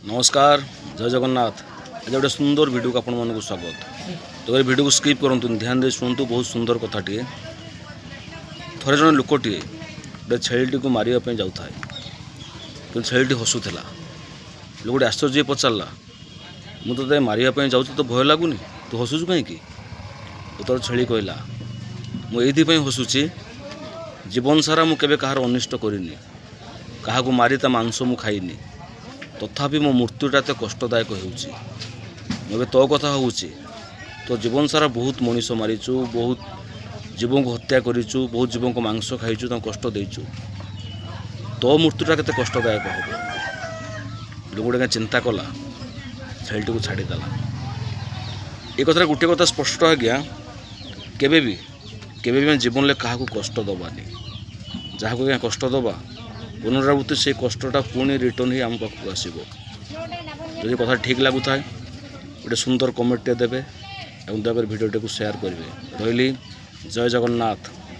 नमस्कार जय जगन्नाथ। आज गोटे सुंदर वीडियो को आपण स्वागत। तो ये वीडियो को स्किप करूँ ध्यान दे शुणु। बहुत सुंदर कथाटे थे जन लोकटे गोटे छेली को मारे जाऊ था कि छेली हसुला। लोकटे आश्चर्य पचारा मुझे मारे जाऊँ तो भय लगुनि तू हसुचु कहीं। तो छेली कहला मुझे हसुची जीवन सारा मुझे कहार अनिष्ट करनी क्या मारी ता मांस मु खाइनी तथापि मो मृत्युटा एत कष्टदायक हो तो कथा हूँ तो जीवन सारा बहुत मनीष मारीचु बहुत जीवन को हत्या करूँ बहुत जीवन को मांस खाइचु कष्ट देचु तो मृत्युटा केते कष्टदायक हम लोग चिंता कला छेली को छाड़ीदेला। ये कथा गोटे कथा स्पष्ट आज्ञा केबे भी जीवन में क्या कष्ट दबानी जहाँ को कष्ट दबा पुनरावृत्ति से कष्टटा पुणी रिटर्न ही आम पाखक आसो। जदि कथा ठीक लगुता है गोटे सुंदर कमेंट देवे और दयाकर भिडियोटी को शेयर करेंगे। रही जय जगन्नाथ।